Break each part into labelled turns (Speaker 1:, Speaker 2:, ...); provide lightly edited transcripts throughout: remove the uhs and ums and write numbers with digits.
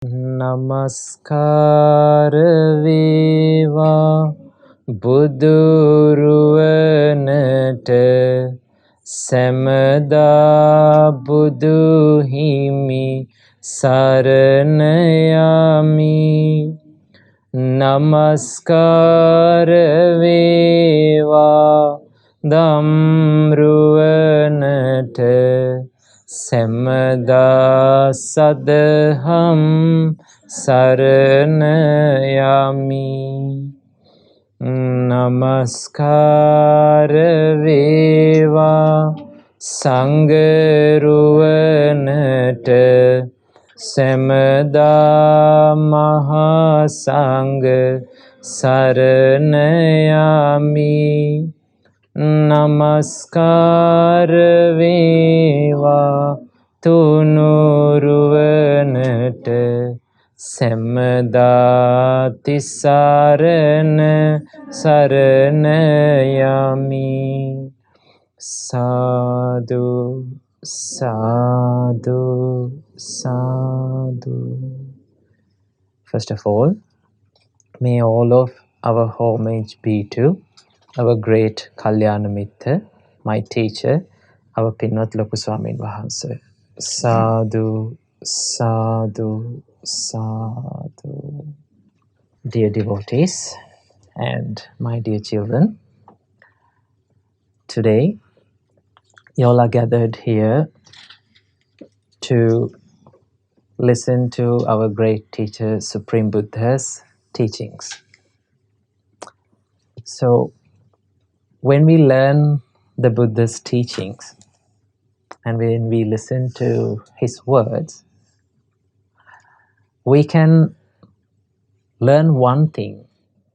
Speaker 1: නමස්කාර වේවා බුදුරුවනට සැමදා බුදු හිමි සරණ යමි. නමස්කාර වේවා ධම්රුවනට සැමදා සදහම් සරණ යමි. නමස්කාර වේවා සංඝරුවනට සැමදා මහා සංඝ සරණ යමි. නමස්කාර වේවා තුනුරුවනට සැමදා තිසරණ සරණ යමි. සාදු සාදු සාදු. First of all, may all of our homage be to our great Kalyana Mitta, my teacher, our Pinnath Loku Swamin Wahanse. Sadhu, sadhu, sadhu. Dear devotees and my dear children, today you all are gathered here to listen to our great teacher, Supreme Buddha's teachings. So, when we learn the Buddha's teachings and when we listen to his words, we can learn one thing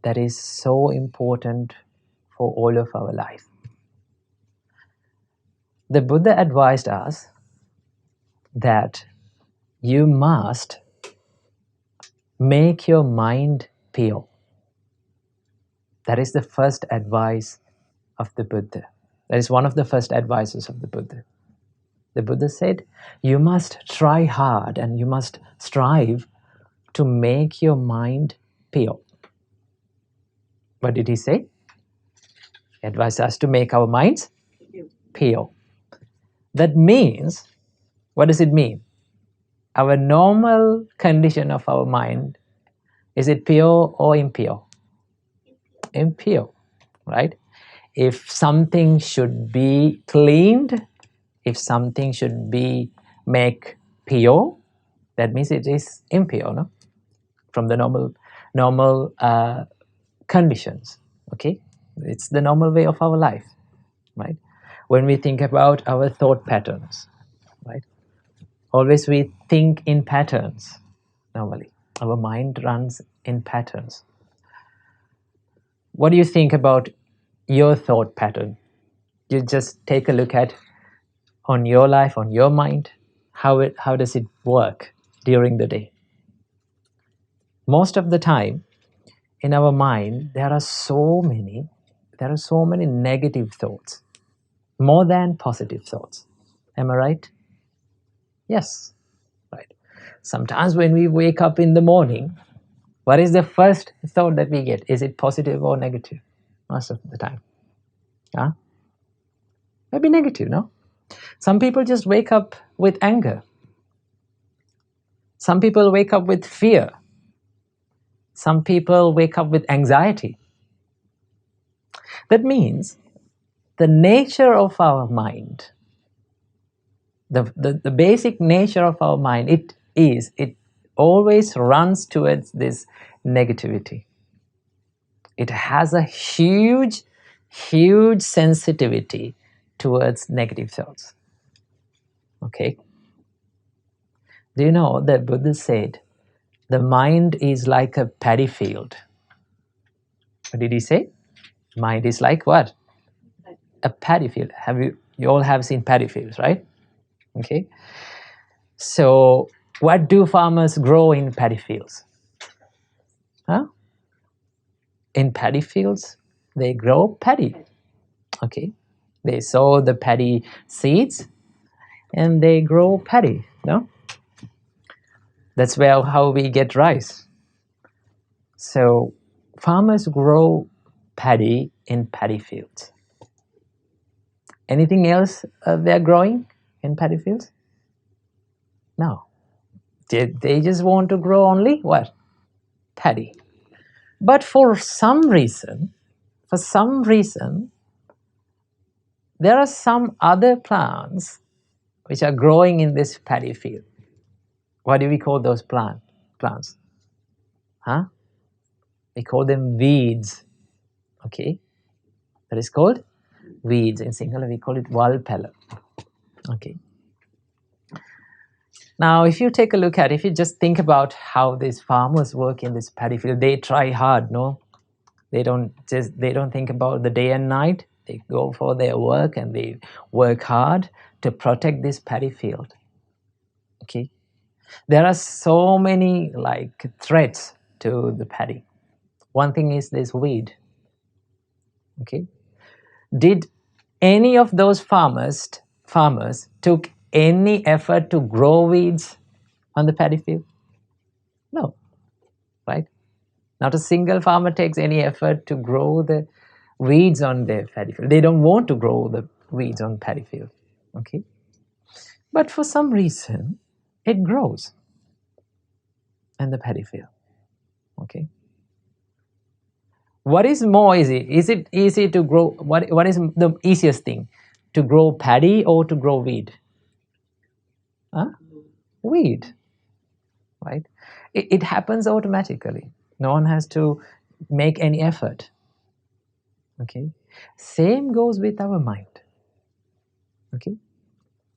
Speaker 1: that is so important for all of our life. The Buddha advised us that you must make your mind pure. That is the first advice of the Buddha. That is one of the first advices of the Buddha. The Buddha said, you must try hard and you must strive to make your mind pure. What did he say? He advised us to make our minds pure. That means, what does it mean? Our normal condition of our mind, is it pure or impure? Impure, right? If something should be cleaned, if something should be made pure, that means it is impure, no? From the normal conditions, okay? It's the normal way of our life, right? When we think about our thought patterns, right? Always we think in patterns, normally. Our mind runs in patterns. What do you think about your thought pattern? You just take a look at on your life, on your mind, how does it work during the day? Most of the time, in our mind, there are so many negative thoughts, more than positive thoughts. Am I right? Yes, right. Sometimes when we wake up in the morning, what is the first thought that we get? Is it positive or negative? Most of the time. Huh? Maybe negative, no? Some people just wake up with anger. Some people wake up with fear. Some people wake up with anxiety. That means the nature of our mind, the basic nature of our mind, it always runs towards this negativity. It has a huge sensitivity towards negative thoughts. Okay? Do you know that Buddha said the mind is like a paddy field? What did he say? Mind is like what? A paddy field. You all have seen paddy fields, right? Okay. So, what do farmers grow in paddy fields? Huh? In paddy fields, they grow paddy. Okay. They sow the paddy seeds and they grow paddy, no? That's where how we get rice. So farmers grow paddy in paddy fields. Anything else they're growing in paddy fields? No. They just want to grow only what? Paddy. But for some reason, there are some other plants which are growing in this paddy field. What do we call those plants? Huh? We call them weeds. Okay? That is called weeds. In Sinhala we call it walpala. Okay. Now if you take a look at, if you just think about how these farmers work in this paddy field, they try hard, no? They don't think about the day and night. They go for their work and they work hard to protect this paddy field. Okay? There are so many like threats to the paddy. One thing is this weed. Okay? Did any of those farmers took any effort to grow weeds on the paddy field? No, right? Not a single farmer takes any effort to grow the weeds on their paddy field. They don't want to grow the weeds on paddy field. Okay? But for some reason, it grows in the paddy field. Okay? What is more easy? Is it easy to grow? What is the easiest thing? To grow paddy or to grow weed? Huh? Weed, right? It happens automatically. No one has to make any effort. Okay? Same goes with our mind. Okay?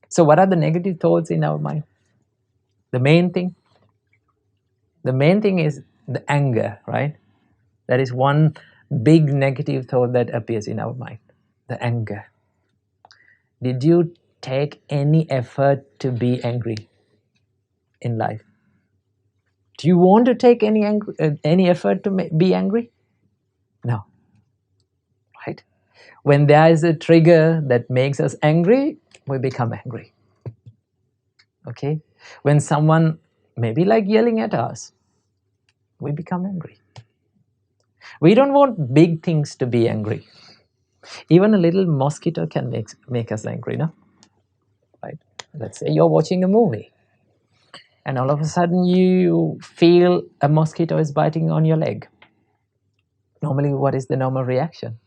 Speaker 1: So what are the negative thoughts in our mind? The main thing is the anger, right? That is one big negative thought that appears in our mind, the anger. Did you take any effort to be angry in life? Do you want to take any effort to be angry? No. Right? When there is a trigger that makes us angry, we become angry. Okay? When someone maybe like yelling at us, we become angry. We don't want big things to be angry. Even a little mosquito can make us angry, no? Right? Let's say you're watching a movie and all of a sudden you feel a mosquito is biting on your leg. Normally, what is the normal reaction?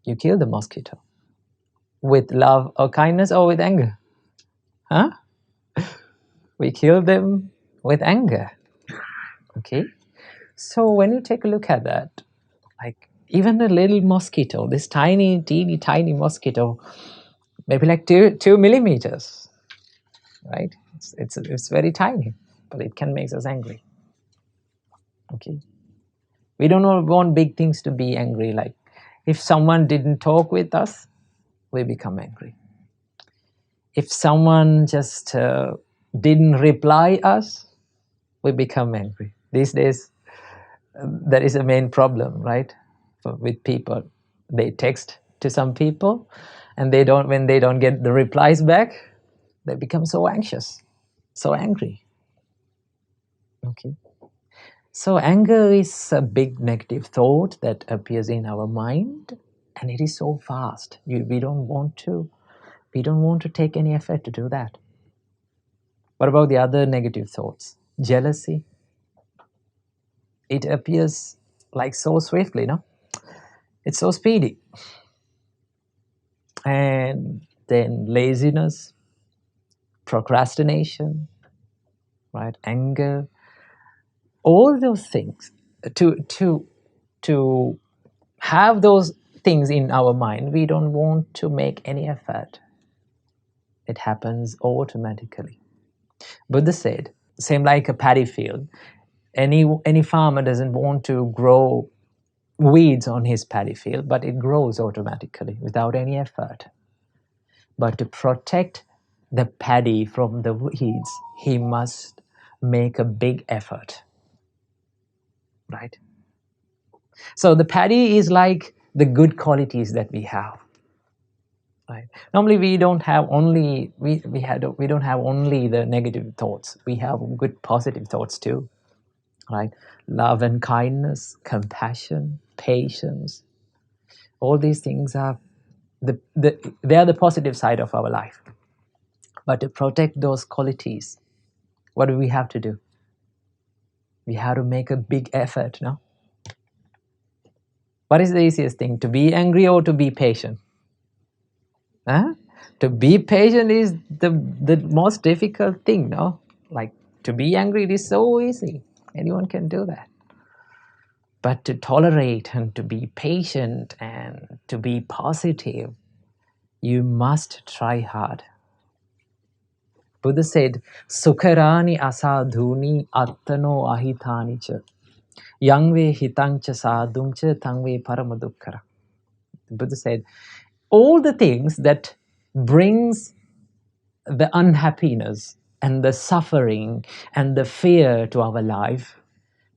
Speaker 1: You kill the mosquito. With love or kindness or with anger? Huh? We kill them with anger. Okay? So when you take a look at that, like even a little mosquito, this tiny, teeny, tiny mosquito, maybe like two millimeters, right? It's very tiny, but it can make us angry. Okay? We don't want big things to be angry. Like if someone didn't talk with us, we become angry. If someone just didn't reply us, we become angry. These days, that is a main problem, right? With people, they text to some people, and when they don't get the replies back, they become so anxious, so angry. Okay. So anger is a big negative thought that appears in our mind, and it is so fast. We don't want to take any effort to do that. What about the other negative thoughts? Jealousy. It appears like so swiftly, no? It's so speedy. And then laziness, procrastination, right? Anger, all those things. To have those things in our mind, we don't want to make any effort. It happens automatically. Buddha said, same like a paddy field, any farmer doesn't want to grow weeds on his paddy field, but it grows automatically without any effort. But to protect the paddy from the weeds, he must make a big effort. Right? So the paddy is like the good qualities that we have. right? Normally we don't have only we don't have only the negative thoughts. We have good positive thoughts too, right? Love and kindness, compassion, patience. All these things are they are the positive side of our life. But to protect those qualities, what do we have to do? We have to make a big effort, no? What is the easiest thing, to be angry or to be patient? Huh? To be patient is the most difficult thing, no? Like, to be angry, it is so easy. Anyone can do that. But to tolerate and to be patient and to be positive, you must try hard. Buddha said, Sukharani asadhuni attano ahitani cha. Yangve hitancha sadhuncha tangve paramadukkara. Buddha said, all the things that brings the unhappiness and the suffering and the fear to our life,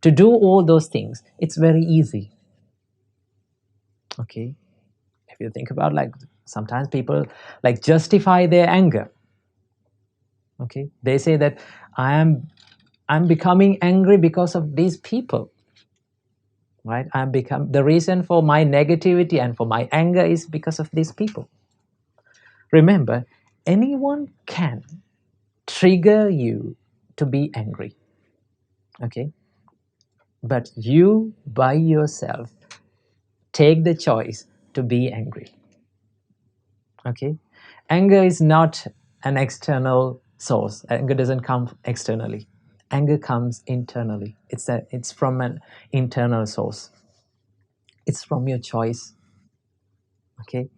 Speaker 1: to do all those things, it's very easy. Okay? If you think about, like, sometimes people like justify their anger. Okay? They say that I'm becoming angry because of these people. Right? The reason for my negativity and for my anger is because of these people. Remember, anyone can trigger you to be angry. Okay? But you by yourself take the choice to be angry. Okay? Anger is not an external source. Anger doesn't come externally. Anger comes internally. It's from an internal source. It's from your choice. Okay?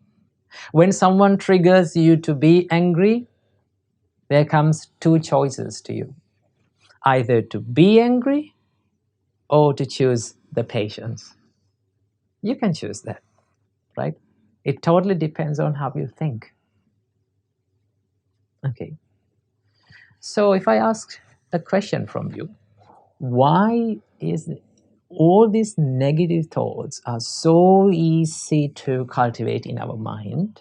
Speaker 1: When someone triggers you to be angry, there comes two choices to you. Either to be angry or to choose the patience. You can choose that, right? It totally depends on how you think. Okay. So if I ask a question from you, why is all these negative thoughts are so easy to cultivate in our mind,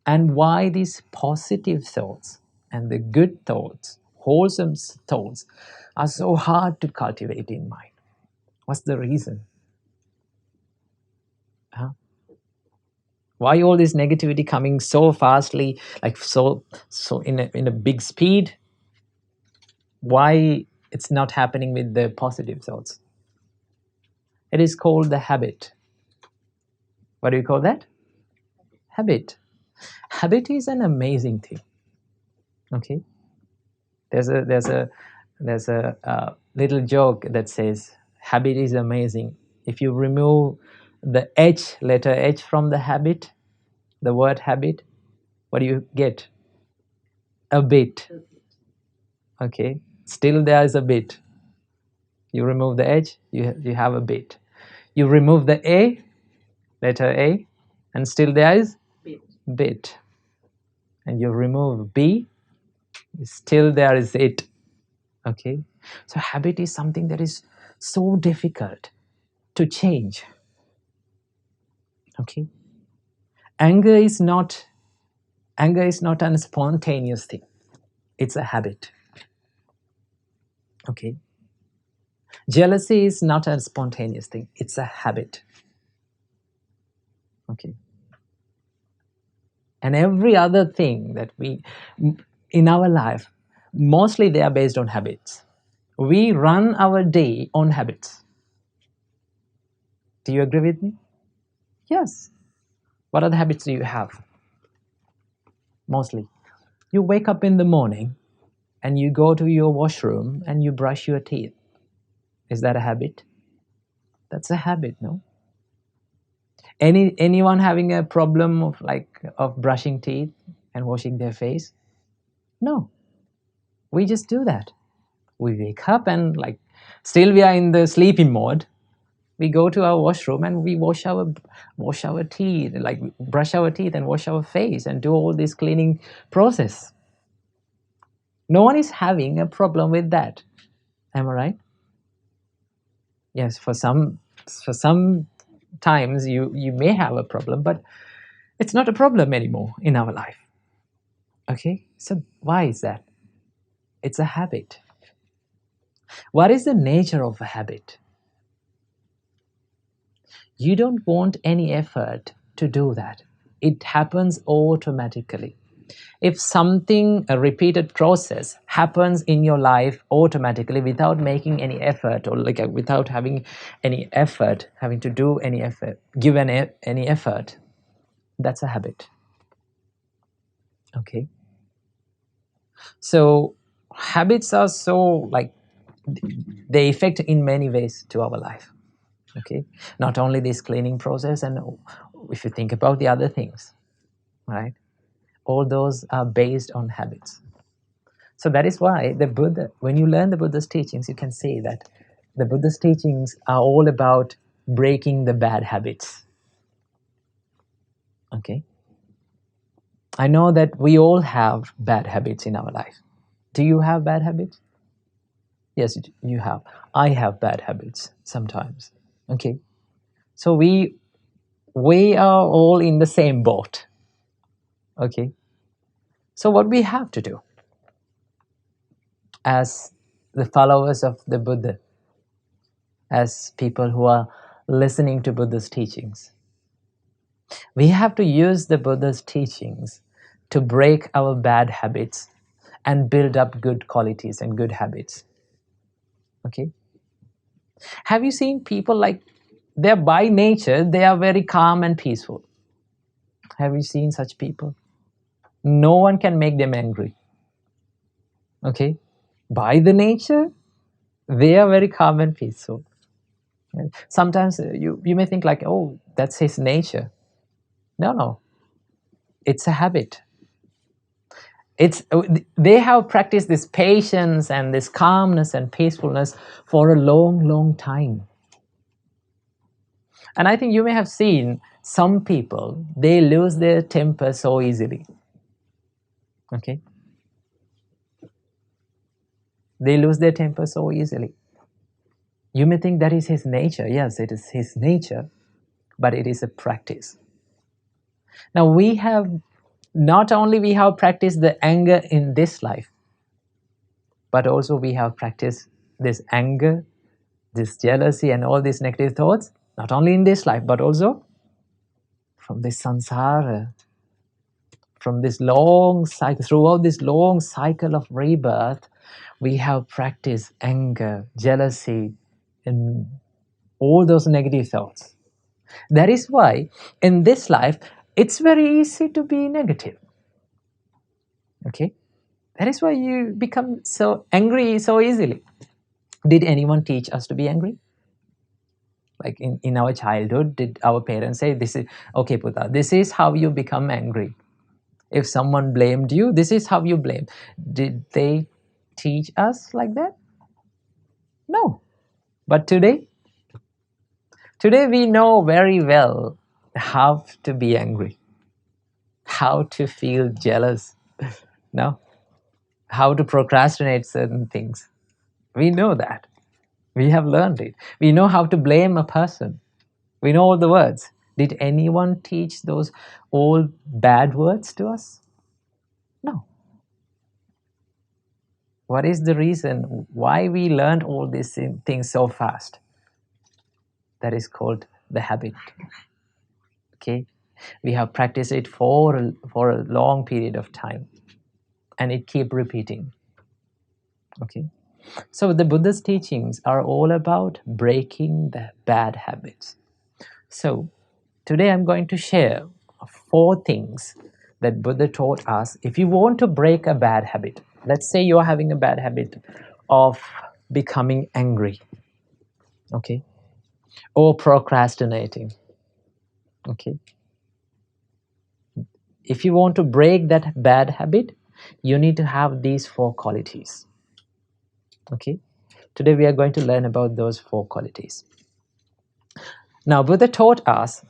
Speaker 1: and why these positive thoughts and the good thoughts, wholesome thoughts, are so hard to cultivate in mind? What's the reason? Huh? Why all this negativity coming so fastly, like so in a big speed? Why it's not happening with the positive thoughts? It is called the habit. What do you call that? Habit. Habit is an amazing thing. Okay. There's a little joke that says habit is amazing. If you remove the letter H from the habit, the word habit, what do you get? A bit. Okay. Still there is a bit. You remove the H, you have a bit. You remove the A, letter A, and still there is bit. And you remove B, still there is it. Okay. So habit is something that is so difficult to change. Okay. Anger is not a spontaneous thing. It's a habit. Okay. Jealousy is not a spontaneous thing. It's a habit. Okay. And every other thing that we in our life, mostly they are based on habits. We run our day on habits. Do you agree with me? Yes. What other habits do you have? Mostly. You wake up in the morning and you go to your washroom and you brush your teeth. Is that a habit? That's a habit, no? Anyone having a problem of brushing teeth and washing their face? No. We just do that. We wake up and still we are in the sleeping mode. We go to our washroom and we wash our teeth, like brush our teeth and wash our face and do all this cleaning process. No one is having a problem with that. Am I right? Yes, for some times you may have a problem, but It's not a problem anymore in our life. Okay, so why is that? It's a habit. What is the nature of a habit? You don't want any effort to do that. It happens automatically. If something, a repeated process, happens in your life automatically without making any effort, or like without having any effort, having to do any effort, give any effort, that's a habit. Okay. So habits are so like, they affect in many ways to our life. Okay. Not only this cleaning process, and if you think about the other things, right? All those are based on habits. So that is why the Buddha, when you learn the Buddha's teachings, you can say that the Buddha's teachings are all about breaking the bad habits. Okay. I know that we all have bad habits in our life. Do you have bad habits? Yes, you have. I have bad habits sometimes. Okay. So we are all in the same boat. Okay. So what we have to do as the followers of the Buddha, as people who are listening to Buddha's teachings, we have to use the Buddha's teachings to break our bad habits and build up good qualities and good habits. Okay? Have you seen people like, they're by nature, they are very calm and peaceful. Have you seen such people? No one can make them angry. Okay? By the nature, they are very calm and peaceful. Sometimes you may think like, oh, that's his nature. No. It's a habit. They have practiced this patience and this calmness and peacefulness for a long time. And I think you may have seen some people, they lose their temper so easily. Okay? They lose their temper so easily. You may think that is his nature. Yes, it is his nature, but it is a practice. Now we have, not only we have practiced the anger in this life, but also we have practiced this anger, this jealousy and all these negative thoughts, not only in this life, but also from this samsara, from this long cycle, throughout this long cycle of rebirth, we have practiced anger, jealousy, and all those negative thoughts. That is why in this life, it's very easy to be negative. Okay? That is why you become so angry so easily. Did anyone teach us to be angry? Like in our childhood, did our parents say, this is, okay, Puta, this is how you become angry. If someone blamed you, this is how you blame. Did they teach us like that? No. But today we know very well how to be angry, how to feel jealous, no? How to procrastinate certain things. We know that. We have learned it. We know how to blame a person. We know all the words. Did anyone teach those old bad words to us? No. What is the reason why we learned all these things so fast? That is called the habit. Okay? We have practiced it for a long period of time, and it keeps repeating. Okay? So the Buddha's teachings are all about breaking the bad habits. So today I'm going to share 4 things that Buddha taught us. If you want to break a bad habit, let's say you're having a bad habit of becoming angry, okay, or procrastinating, okay. If you want to break that bad habit, you need to have these 4 qualities, okay. Today we are going to learn about those 4 qualities. Now Buddha taught us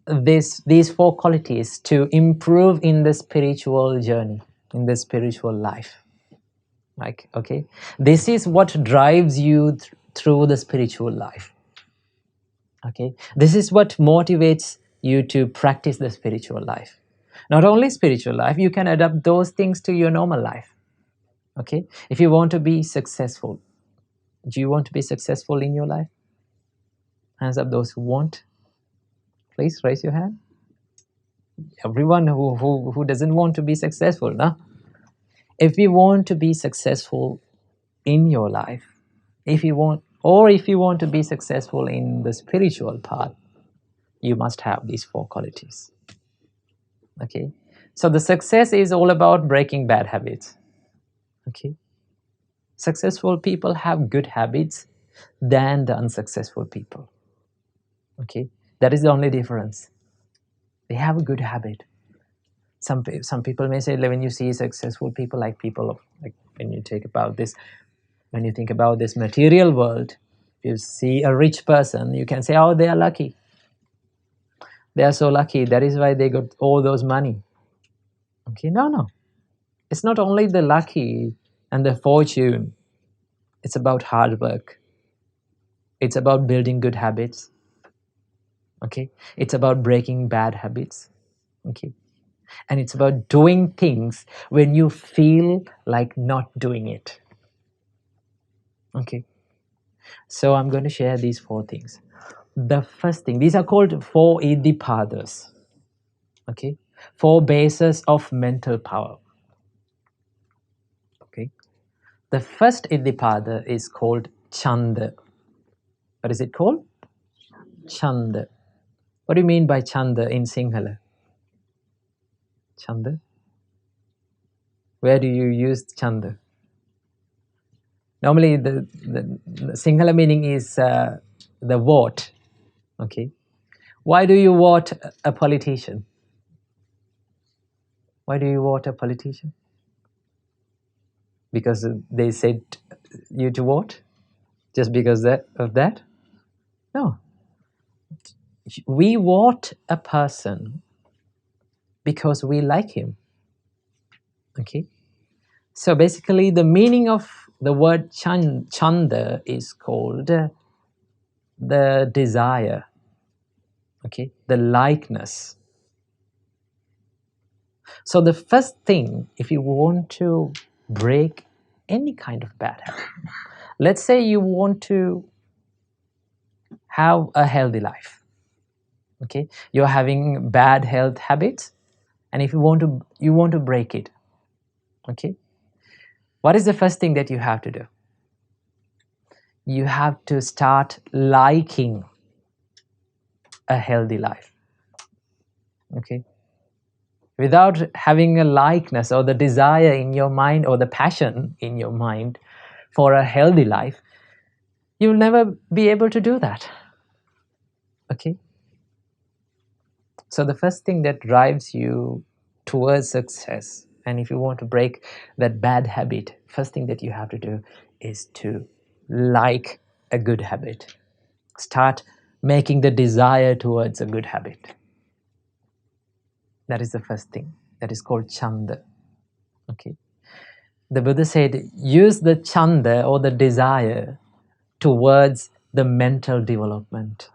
Speaker 1: these 4 qualities to improve in the spiritual journey, in the spiritual life. Like, okay, this is what drives you through the spiritual life. Okay, this is what motivates you to practice the spiritual life. Not only spiritual life, you can adapt those things to your normal life. Okay? If you want to be successful, do you want to be successful in your life? Hands up those who want. Please raise your hand. Everyone who doesn't want to be successful, no? If you want to be successful in your life, if you want to be successful in the spiritual path, you must have these 4 qualities. Okay? So the success is all about breaking bad habits. Okay? Successful people have good habits than the unsuccessful people. Okay? That is the only difference. They have a good habit. Some people may say, when you see successful people, like when you think about this material world, if you see a rich person, you can say, oh, they are lucky. They are so lucky. That is why they got all those money. Okay, no. It's not only the lucky and the fortune. It's about hard work. It's about building good habits. Okay, it's about breaking bad habits. Okay, and it's about doing things when you feel like not doing it. Okay, so I'm going to share these 4 things. The first thing, these are called 4 iddhipadas. Okay, 4 bases of mental power. Okay, the first iddhipada is called chanda. What is it called? Chanda. What do you mean by chanda in Sinhala? Chanda? Where do you use chanda? Normally, the Sinhala meaning is the vote. Okay. Why do you vote a politician? Why do you vote a politician? Because they said you to vote? Just because of that? No. We vote a person because we like him. Okay. So basically, the meaning of the word chanda is called the desire. Okay, the likeness. So the first thing, if you want to break any kind of bad habit, let's say you want to have a healthy life. Okay, you're having bad health habits, and if you want to break it. Okay, what is the first thing that you have to do? You have to start liking a healthy life. Okay, without having a likeness or the desire in your mind or the passion in your mind for a healthy life, you'll never be able to do that. Okay, so the first thing that drives you towards success, and if you want to break that bad habit, first thing that you have to do is to like a good habit. Start making the desire towards a good habit. That is the first thing. That is called chanda. Okay, the Buddha said, use the chanda or the desire towards the mental development,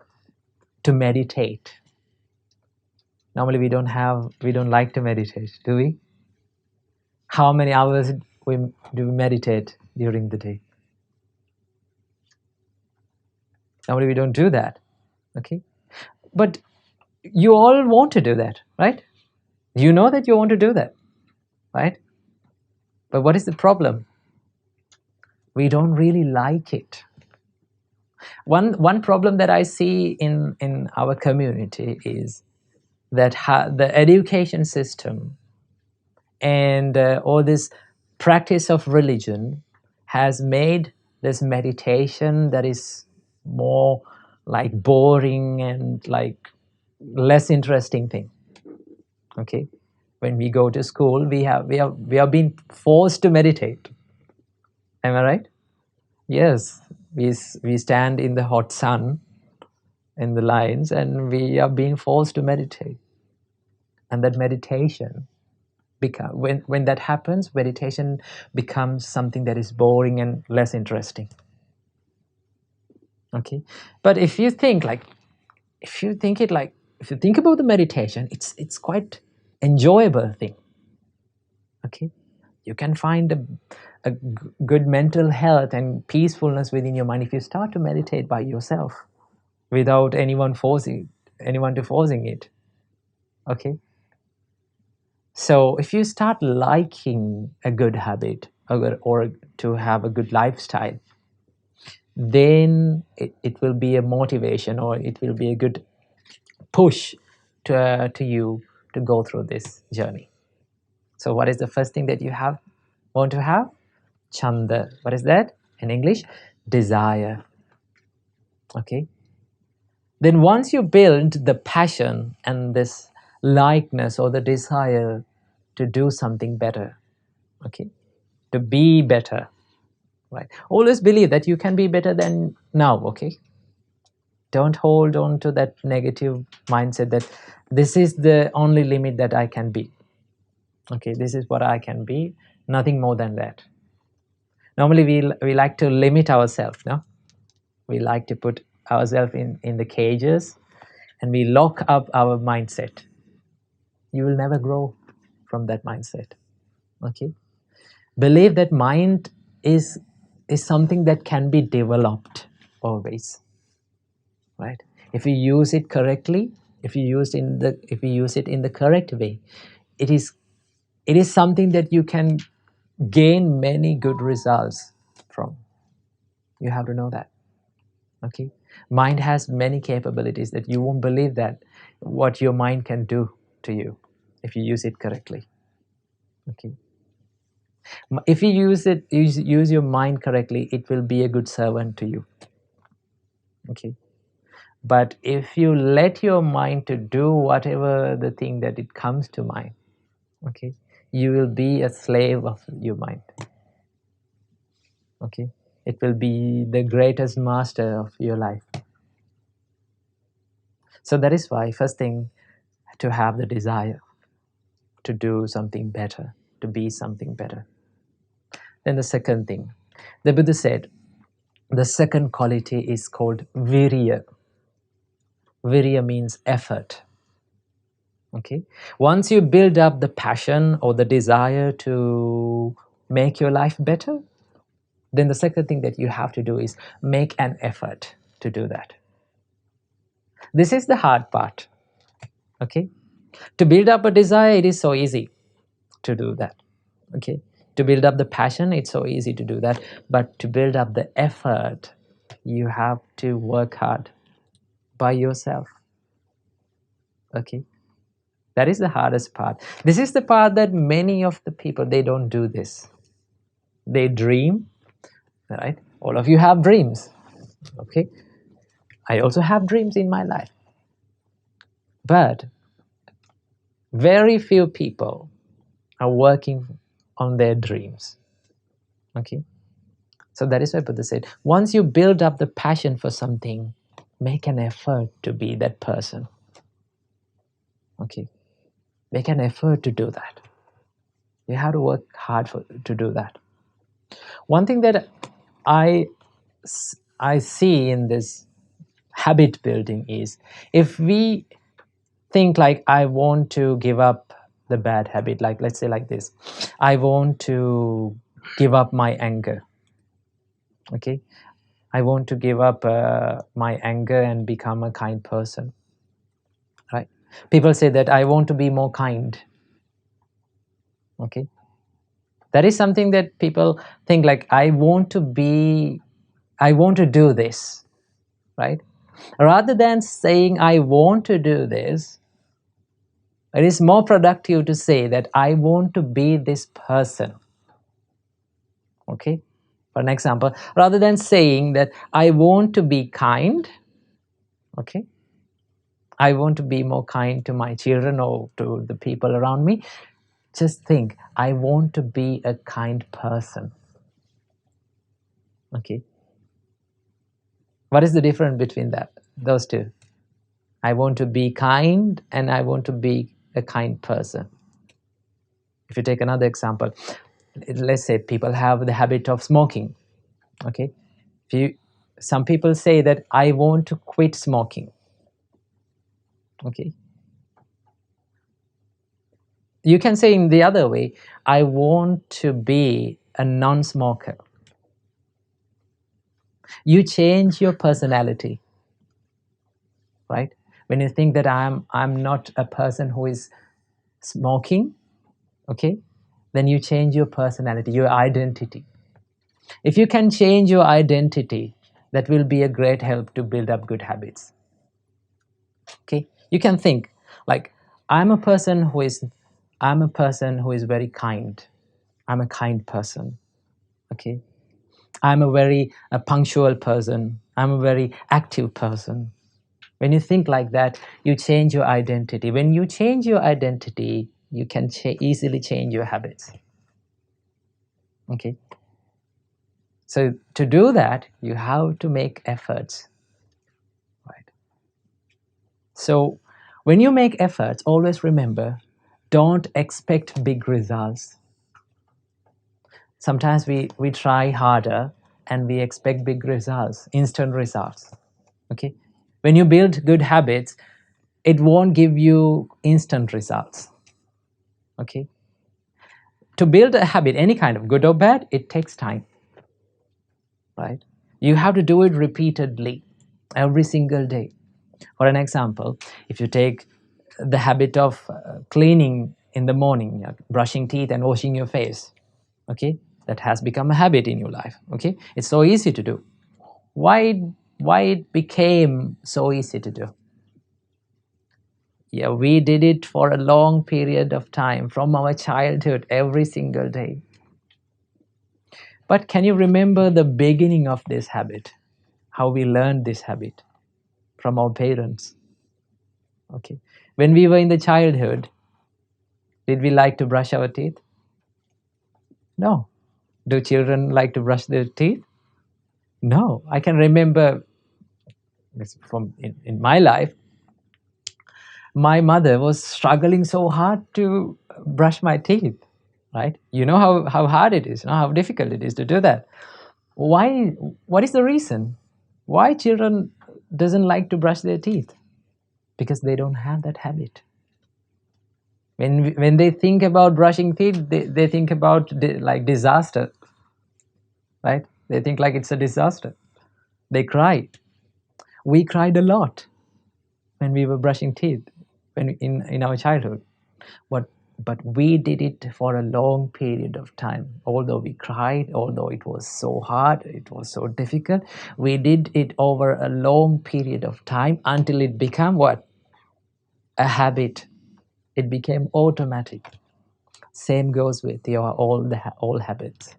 Speaker 1: to meditate. Normally we don't like to meditate, do we? How many hours do we meditate during the day? Normally we don't do that. Okay, but you all want to do that, right? You know that you want to do that, right? But what is the problem? We don't really like it. One problem that I see in our community is that the education system and all this practice of religion has made this meditation that is more like boring and like less interesting thing. Okay, when we go to school, we are being forced to meditate. Am I right? Yes, we stand in the hot sun in the lines and we are being forced to meditate. And that meditation, when that happens, meditation becomes something that is boring and less interesting. Okay, but if you think it like if you think about the meditation, it's quite enjoyable thing. Okay, you can find a good mental health and peacefulness within your mind if you start to meditate by yourself without anyone to forcing it. Okay, so if you start liking a good habit or to have a good lifestyle, then it will be a motivation, or it will be a good push to you to go through this journey. So what is the first thing that you want to have? Chanda. What is that in English? Desire. Okay. Then once you build the passion and this likeness or the desire to do something better, okay, to be better, right? Always believe that you can be better than now, okay? Don't hold on to that negative mindset that this is the only limit that I can be. Okay, this is what I can be, nothing more than that. Normally we like to limit ourselves, no? We like to put ourselves in the cages, and we lock up our mindset. You will never grow from that mindset. Okay? Believe that mind is something that can be developed always. Right? If we use it correctly, if we use it in the correct way, it is something that you can gain many good results from. You have to know that. Okay, mind has many capabilities that you won't believe that what your mind can do to you if you use it correctly. Okay, if you use your mind correctly, it will be a good servant to you. Okay, but if you let your mind to do whatever the thing that it comes to mind, okay, you will be a slave of your mind. Okay, it will be the greatest master of your life. So that is why first thing, to have the desire to do something better, to be something better. Then the second thing, the Buddha said, the second quality is called virya. Virya means effort. Okay, once you build up the passion or the desire to make your life better, then the second thing that you have to do is make an effort to do that. This is the hard part. Okay, to build up a desire, it is so easy to do that. Okay, to build up the passion, it's so easy to do that, but to build up the effort, you have to work hard by yourself. Okay, that is the hardest part. This is the part that many of the people, they don't do this. They dream, right? All of you have dreams. Okay, I also have dreams in my life, but very few people are working on their dreams. Okay, so that is why Buddha said, once you build up the passion for something, make an effort to be that person. Okay, make an effort to do that. You have to work hard to do that. One thing that I see in this habit building is, if we think like, I want to give up the bad habit, like let's say like this, I want to give up my anger. Okay, I want to give up my anger and become a kind person. Right? People say that I want to be more kind. Okay, that is something that people think like, I want to do this, right? Rather than saying I want to do this, it is more productive to say that I want to be this person. Okay, for an example, rather than saying that I want to be kind, okay, I want to be more kind to my children or to the people around me, just think, I want to be a kind person. Okay, what is the difference between those two? I want to be kind and I want to be a kind person. If you take another example, let's say people have the habit of smoking. Okay, some people say that I want to quit smoking. Okay. You can say in the other way, I want to be a non-smoker. You change your personality, right? When you think that I'm not a person who is smoking, okay, then you change your personality, your identity. If you can change your identity, that will be a great help to build up good habits. Okay, you can think like, I'm a person who is very kind. I'm a kind person. Okay, I'm a very punctual person. I'm a very active person. When you think like that, you change your identity. When you change your identity, you can easily change your habits. Okay, so to do that, you have to make efforts, right? So when you make efforts, always remember, don't expect big results. Sometimes we try harder and we expect big results, instant results. Okay, when you build good habits, it won't give you instant results. Okay, to build a habit, any kind of good or bad, it takes time, right? You have to do it repeatedly, every single day. For an example, if you take the habit of cleaning in the morning, brushing teeth and washing your face, okay, that has become a habit in your life. Okay, it's so easy to do. Why it became so easy to do? Yeah, we did it for a long period of time from our childhood, every single day. But can you remember the beginning of this habit? How we learned this habit? From our parents. Okay, when we were in the childhood, did we like to brush our teeth? No. Do children like to brush their teeth? No. I can remember from in my life, my mother was struggling so hard to brush my teeth, right? You know how hard it is, you know how difficult it is to do that. Why? What is the reason? Why children doesn't like to brush their teeth? Because they don't have that habit. When they think about brushing teeth, they think about like disaster, right? They think like it's a disaster. They cry. We cried a lot when we were brushing teeth when in our childhood. But we did it for a long period of time. Although we cried, although it was so hard, it was so difficult, we did it over a long period of time until it became what? A habit. It became automatic. Same goes with your all habits.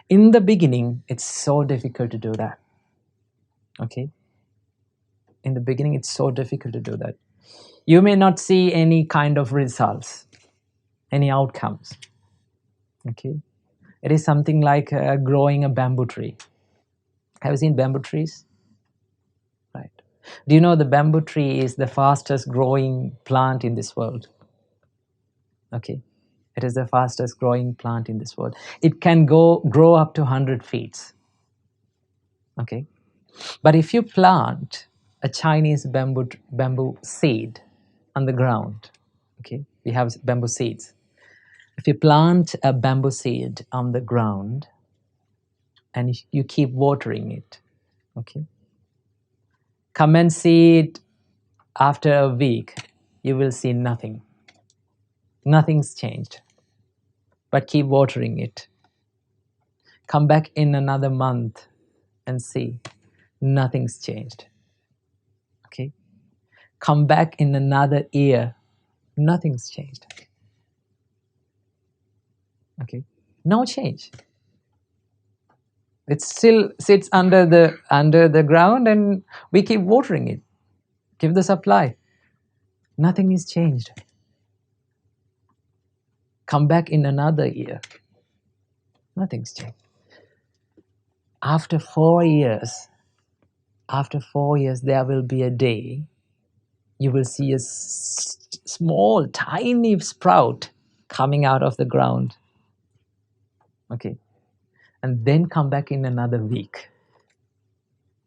Speaker 1: In the beginning, it's so difficult to do that. Okay? In the beginning, it's so difficult to do that. You may not see any kind of results, any outcomes. Okay? It is something like growing a bamboo tree. Have you seen bamboo trees? Right. Do you know the bamboo tree is the fastest growing plant in this world? Okay. It is the fastest growing plant in this world. It can grow up to 100 feet. Okay. But if you plant a Chinese bamboo seed on the ground, okay, we have bamboo seeds. If you plant a bamboo seed on the ground and you keep watering it, okay, come and see it after a week, you will see nothing. Nothing's changed. But keep watering it. Come back in another month and see, nothing's changed. Okay? Come back in another year, nothing's changed. Okay? No change. It still sits under the ground and we keep watering it. Give the supply. Nothing is changed. Come back in another year. Nothing's changed. After 4 years, there will be a day you will see a small, tiny sprout coming out of the ground. Okay. And then come back in another week.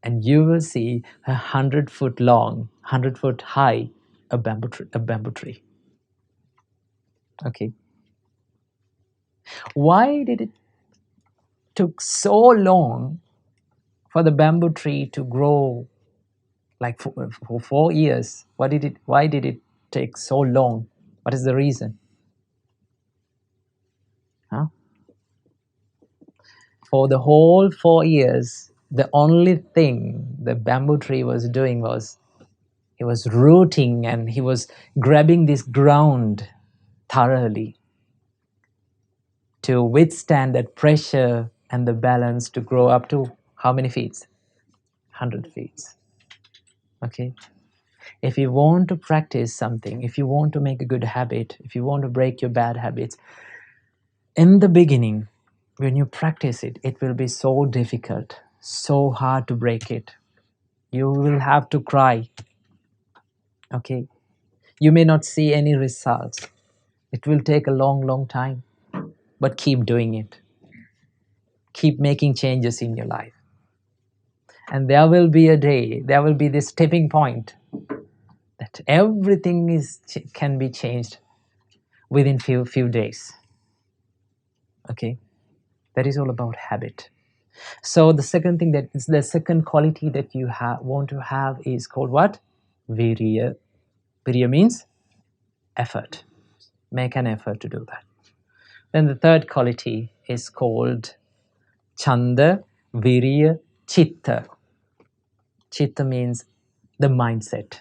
Speaker 1: And you will see 100 foot long, 100 foot high a bamboo tree. Okay. Why did it took so long for the bamboo tree to grow, like for 4 years? Why did it take so long? What is the reason? Huh? For the whole 4 years, the only thing the bamboo tree was doing was he was rooting and he was grabbing this ground thoroughly to withstand that pressure and the balance to grow up to how many feet? 100 feet. Okay. If you want to practice something, if you want to make a good habit, if you want to break your bad habits, in the beginning, when you practice it, it will be so difficult, so hard to break it. You will have to cry. Okay. You may not see any results. It will take a long, long time. But keep doing it. Keep making changes in your life. And there will be a day, there will be this tipping point that everything can be changed within few days. Okay, that is all about habit. So the second thing that is the second quality that you want to have is called what? Virya. Virya means effort. Make an effort to do that. Then the third quality is called Chanda, Virya, Chitta. Chitta means the mindset.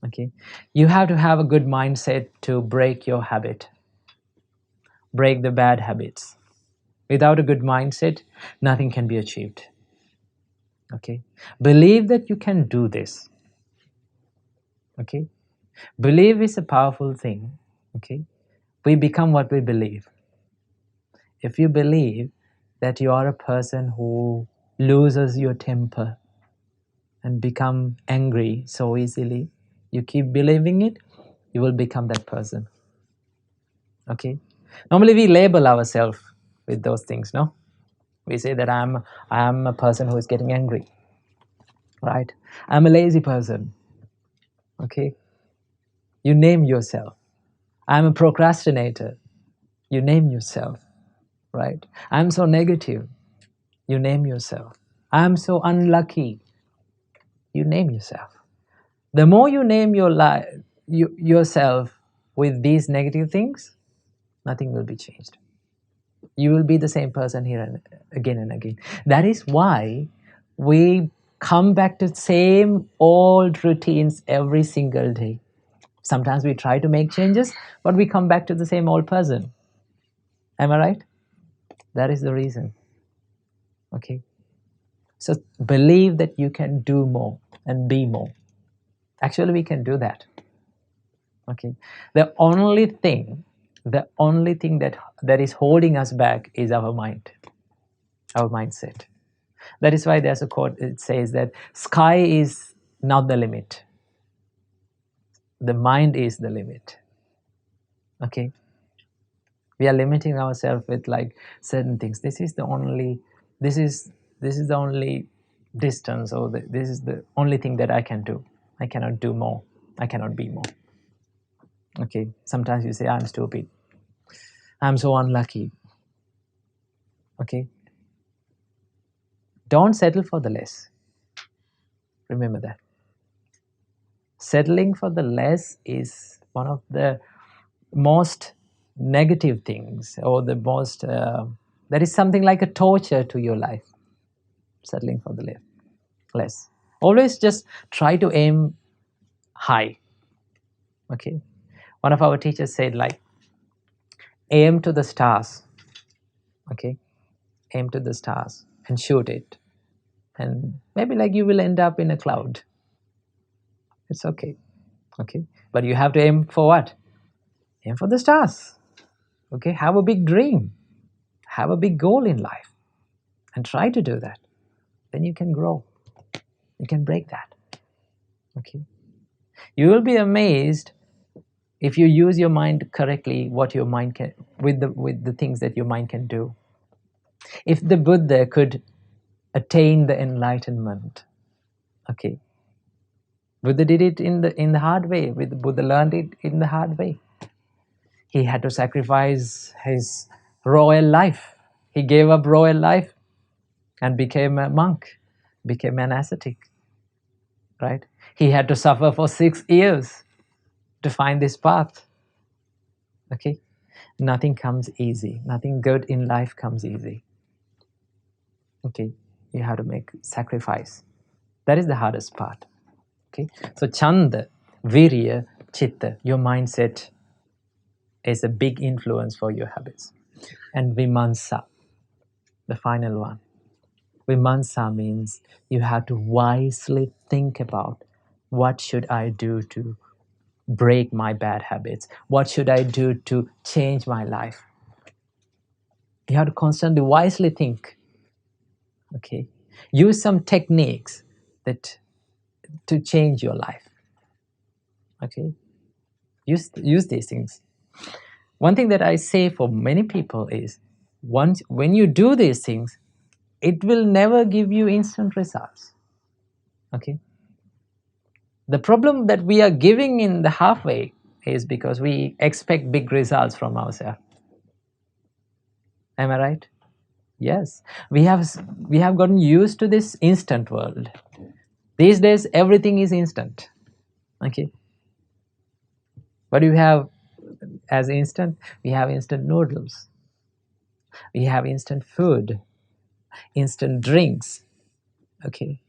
Speaker 1: Okay, you have to have a good mindset to break your habit, break the bad habits. Without a good mindset, nothing can be achieved. Okay, believe that you can do this. Okay, belief is a powerful thing. Okay, we become what we believe. If you believe that you are a person who loses your temper and become angry so easily, you keep believing it, you will become that person. Okay, normally we label ourselves with those things. No, we say that I am a person who is getting angry, right? I'm a lazy person. Okay, you name yourself. I'm a procrastinator. You name yourself, right? I'm so negative. You name yourself. I'm so unlucky. You name yourself. The more you name yourself with these negative things, nothing will be changed. You will be the same person here and again. That is why we come back to the same old routines every single day. Sometimes we try to make changes, but we come back to the same old person. Am I right? That is the reason. Okay. So believe that you can do more and be more. Actually, we can do that. Okay. The only thing that is holding us back is our mind, our mindset. That is why there's a quote. It says that sky is not the limit. The mind is the limit. Okay. We are limiting ourselves with like certain things. This is the only distance, or this is the only thing that I can do. I cannot do more. I cannot be more. Okay. Sometimes you say, I'm stupid. I'm so unlucky. Okay. Don't settle for the less. Remember that. Settling for the less is one of the most negative things, or the most that is something like a torture to your life. Settling for the less. Always just try to aim high. Okay. One of our teachers said, like, aim to the stars. Okay. Aim to the stars and shoot it, and maybe like you will end up in a cloud. It's okay. Okay. But you have to aim for what? Aim for the stars. Okay. Have a big dream. Have a big goal in life and try to do that. Then you can grow. You can break that. Okay. You will be amazed if you use your mind correctly, what your mind can, with the things that your mind can do. If the Buddha could attain the enlightenment, okay, Buddha did it in the hard way. Buddha learned it in the hard way. He had to sacrifice his royal life. He gave up royal life and became a monk, became an ascetic, right? He had to suffer for 6 years to find this path. Okay? Nothing comes easy. Nothing good in life comes easy. Okay? You have to make sacrifice. That is the hardest part. Okay? So Chanda, Virya, Chitta, your mindset is a big influence for your habits. And Vimansa, the final one. Vimansa means you have to wisely think about what should I do to break my bad habits? What should I do to change my life? You have to constantly wisely think. Okay, use some techniques that to change your life. Okay, use these things. One thing that I say for many people is, when you do these things, it will never give you instant results. Okay, the problem that we are giving in the halfway is because we expect big results from ourselves. Am I right? Yes, we have gotten used to this instant world. These days, everything is instant. Okay, what do you have as instant? We have instant noodles. We have instant food, instant drinks. Okay,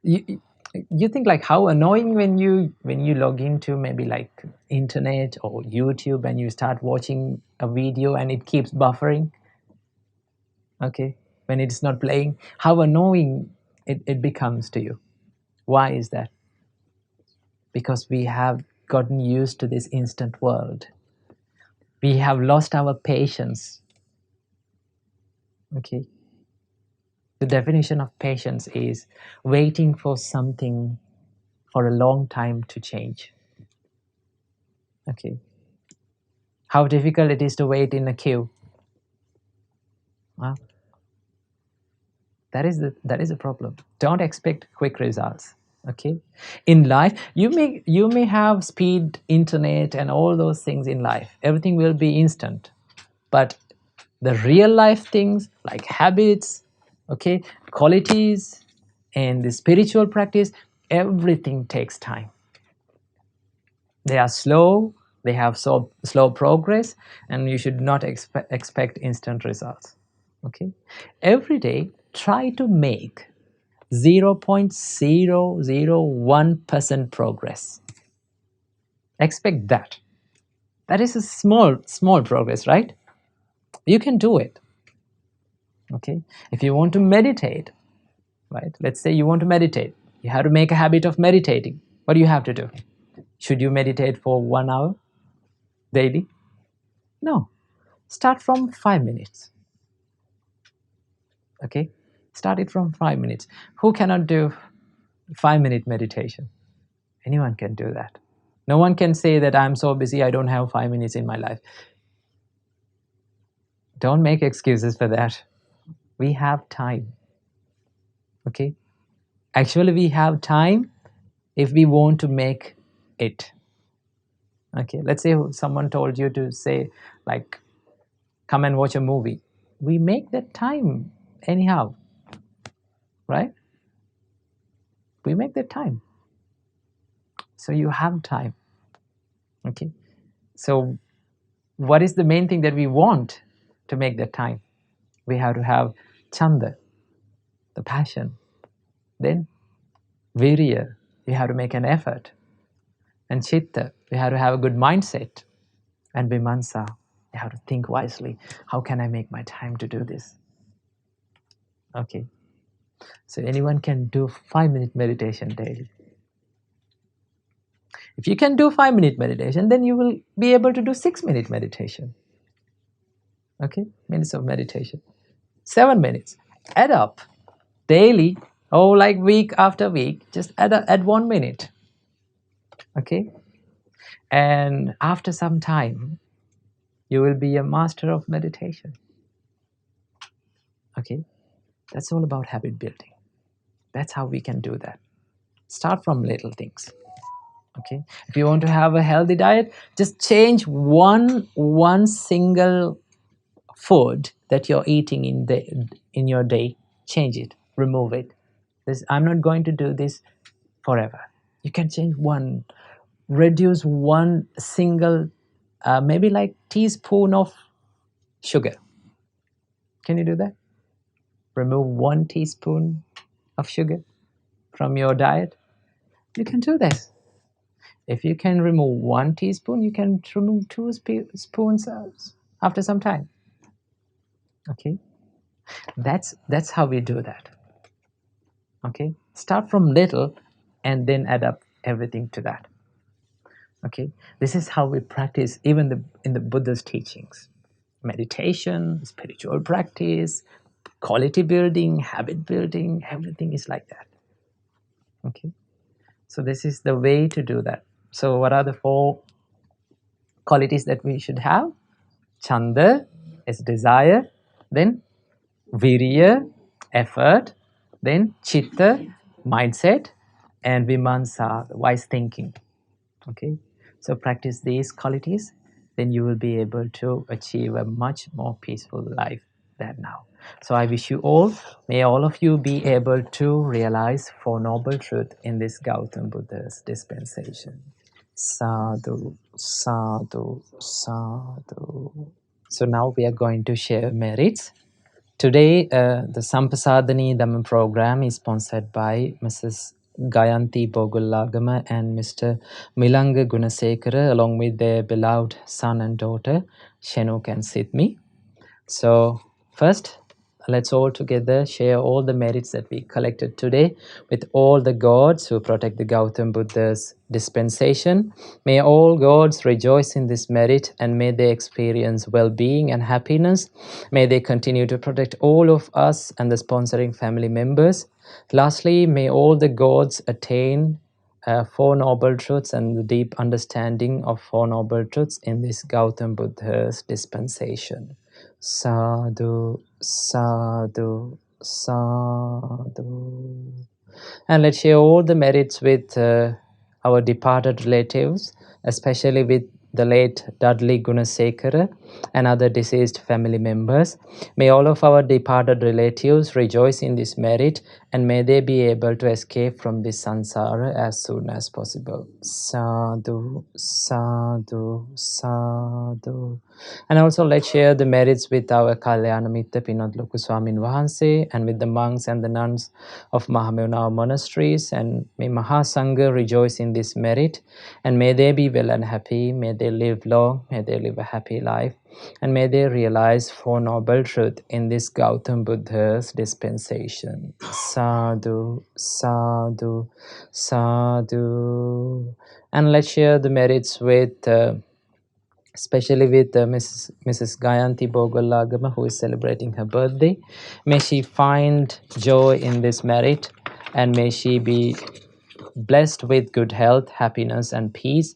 Speaker 1: you you think like how annoying when you log into maybe like internet or YouTube and you start watching a video and it keeps buffering. Okay, when it's not playing, how annoying it becomes to you. Why is that? Because we have gotten used to this instant world. We have lost our patience. Okay, the definition of patience is waiting for something for a long time to change. Okay, how difficult it is to wait in a queue. Well, that is the problem. Don't expect quick results. Okay, in life you may have speed internet and all those things in life. Everything will be instant, but the real life things like habits, okay, qualities, and the spiritual practice, everything takes time. They are slow, they have so slow progress, and you should not expect instant results. Okay, every day try to make 0.001% progress. Expect that. That is a small progress, right? You can do it. Okay, if you want to meditate, right, let's say you want to meditate, you have to make a habit of meditating. What do you have to do? Should you meditate for 1 hour daily? No, start from 5 minutes. Okay, start it from 5 minutes. Who cannot do 5-minute meditation? Anyone can do that. No one can say that I'm so busy I don't have 5 minutes in my life. Don't make excuses for that. We have time. Okay, actually we have time if we want to make it. Okay, let's say someone told you to say like come and watch a movie. We make that time anyhow, right? We make that time. So you have time. Okay, so what is the main thing that we want to make that time? We have to have chanda, the passion. Then virya, you have to make an effort. And chitta, you have to have a good mindset. And vimansa, you have to think wisely. How can I make my time to do this? Okay, so anyone can do 5-minute meditation daily. If you can do 5-minute meditation, then you will be able to do 6-minute meditation. Okay, minutes of meditation. 7 minutes. Add up daily, or like week after week, just add 1 minute. Okay, and after some time, you will be a master of meditation. Okay, that's all about habit building. That's how we can do that. Start from little things. Okay, if you want to have a healthy diet, just change one single food that you're eating in your day. Change it, remove it. I'm not going to do this forever. You can change one, reduce one single, maybe like teaspoon of sugar. Can you do that? Remove 1 teaspoon of sugar from your diet. You can do this. If you can remove 1 teaspoon, you can remove 2 spoons after some time. Okay, that's how we do that. Okay, start from little and then add up everything to that. Okay, this is how we practice even in the Buddha's teachings. Meditation, spiritual practice, quality building, habit building, everything is like that. Okay, so this is the way to do that. So what are the 4 qualities that we should have? Chanda is desire, then virya, effort, then chitta, mindset, and vimansa, wise thinking. Okay, so practice these qualities, then you will be able to achieve a much more peaceful life than now. So I wish you all, may all of you be able to realize 4 noble truths in this Gautam Buddha's dispensation. Sadhu, sadhu, sadhu. So now we are going to share merits. Today, the Sampasadani Dhamma program is sponsored by Mrs. Gayanti Bogulagama and Mr. Milanga Gunasekara, along with their beloved son and daughter, Shenuk and Sidmi. So, first, let's all together share all the merits that we collected today with all the gods who protect the Gautam Buddha's dispensation. May all gods rejoice in this merit and may they experience well-being and happiness. May they continue to protect all of us and the sponsoring family members. Lastly, may all the gods attain 4 noble truths and the deep understanding of 4 noble truths in this Gautam Buddha's dispensation. Sadhu, sadhu, sadhu. And let's share all the merits with our departed relatives, especially with the late Dudley Gunasekara and other deceased family members. May all of our departed relatives rejoice in this merit and may they be able to escape from this samsara as soon as possible. Sadhu, sadhu, sadhu. And also let's share the merits with our Kalyana Mitta Pinot Loku Swamin Wahanse and with the monks and the nuns of Mahamevana monasteries, and may Mahasangha rejoice in this merit and may they be well and happy, may they live long, may they live a happy life and may they realize 4 noble truths in this Gautam Buddha's dispensation. Sadhu, sadhu, sadhu. And let's share the merits with especially with Mrs. Gayanti Bogolagama, who is celebrating her birthday. May she find joy in this merit and may she be blessed with good health, happiness and peace.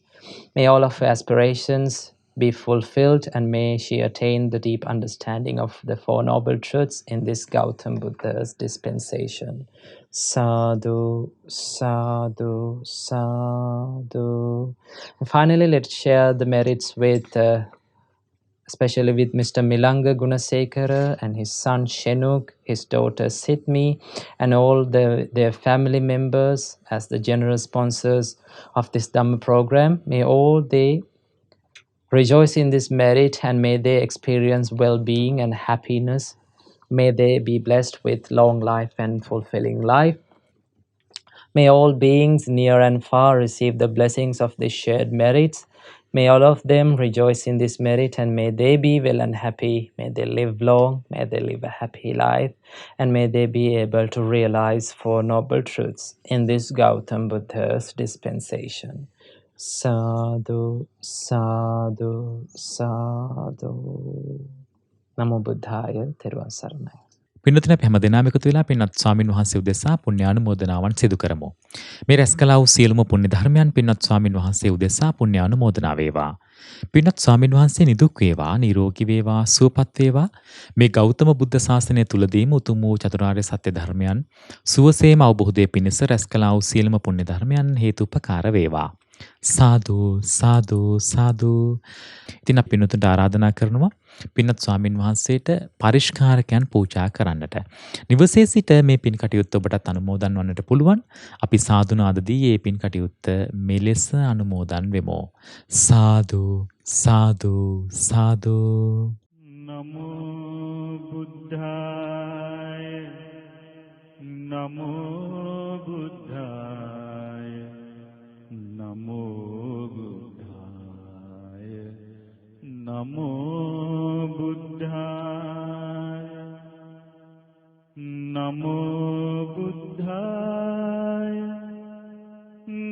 Speaker 1: May all of her aspirations be fulfilled and may she attain the deep understanding of the 4 noble truths in this Gautam Buddha's dispensation. Sadhu, sadhu, sadhu. And finally, let's share the merits with especially with Mr. Milanga Gunasekara and his son Shenuk, his daughter Sidmi, and all their family members as the generous sponsors of this Dhamma program. May all they rejoice in this merit and may they experience well-being and happiness. May they be blessed with long life and fulfilling life. May all beings near and far receive the blessings of these shared merits. May all of them rejoice in this merit and may they be well and happy. May they live long, may they live a happy life and may they be able to realize 4 noble truths in this Gautam Buddha's dispensation. Sadhu, sadhu, sadhu. Namo Buddhaya, Theruvan Saranai.
Speaker 2: පින්නතුනි අපි හැමදෙනාම එකතු වෙලා පින්වත් ස්වාමින් වහන්සේ උදෙසා පුණ්‍යානුමෝදනාවන් සිදු කරමු. මේ රැස් කළා වූ සියලුම පුණ්‍ය ධර්මයන් පින්වත් ස්වාමින් වහන්සේ උදෙසා පුණ්‍යානුමෝදනා වේවා. පින්වත් ස්වාමින් වහන්සේ නිදුක් වේවා, නිරෝගී වේවා, සුවපත් වේවා. මේ ගෞතම බුද්ධ ශාසනය තුලදීම උතුම් වූ චතුරාර්ය සත්‍ය ධර්මයන් සුවසේම අවබෝධයේ පිණිස රැස් කළා වූ සියලුම පුණ්‍ය ධර්මයන් හේතුපකාර වේවා. සාදු සාදු සාදු. ඉතින් අපි පින්නතුන්ට ආරාධනා කරනවා පින්වත් ස්වාමින් වහන්සේට පරිස්කාරකයන් පූජා කරන්නට. නිවසේ සිට මේ පින් කටයුත්ත ඔබටත් අනුමෝදන් වන්නට පුළුවන්. අපි සාදුනාදදී මේ පින් කටයුත්ත මෙලෙස අනුමෝදන් වෙමු. සාදු සාදු සාදු.
Speaker 3: නමෝ බුද්ධාය නමෝ බුද්ධාය නමෝ බුද්ධාය නමෝ බුද්ධාය නමෝ බුද්ධාය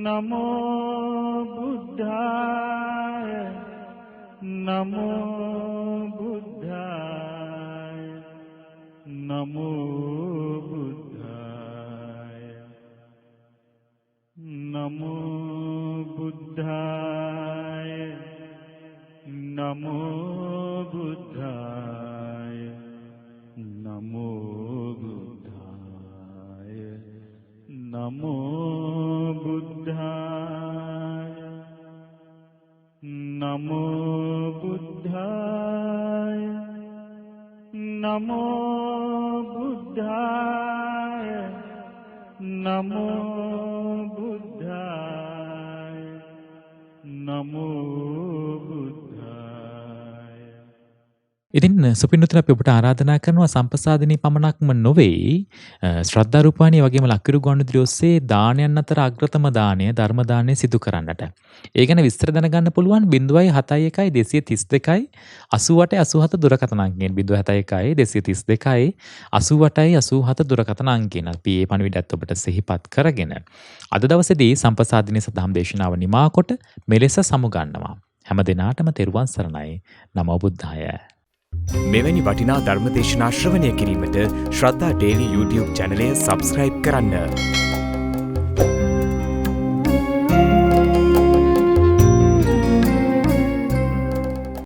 Speaker 3: නමෝ බුද්ධාය නමෝ බුද්ධාය නමෝ බුද්ධාය නමෝ බුද්ධාය නමෝ බුද්ධාය නමෝ බුද්ධාය නමෝ බුද්ධාය නමෝ බුද්ධාය නමෝ බුද්ධාය නමෝ බුද්ධාය නමෝ බුද්ධාය.
Speaker 2: ඉතින් සුපින්නතුනි අපි ඔබට ආරාධනා කරනවා සම්ප්‍රසාදිනී පමණක්ම නොවේ ශ්‍රද්ධා රූපාණී වගේම ලක්කිරු ගුවන්විදුලි ඔස්සේ දානයන් අතර අග්‍රතම දානය ධර්ම දානය සිදු කරන්නට. ඒ ගැන විස්තර දැනගන්න පුළුවන් 071 232 88 87 දුරකථන අංකයෙන් 071 232 88 87 දුරකථන අංකයෙන් අපි මේ පණිවිඩයත් ඔබට සිහිපත් කරගෙන අද දවසේදී සම්ප්‍රසාදිනී සදහම් දේශනාව නිමා කොට මෙලෙස සමුගන්නවා. හැම දිනාටම තෙරුවන් සරණයි. නමෝ බුද්ධාය.
Speaker 4: මෙවැනි වටිනා ධර්ම දේශනා ශ්‍රවණය කිරීමට ශ්‍රද්ධා ඩේලි YouTube චැනලය සබස්ක්‍රයිබ් කරන්න.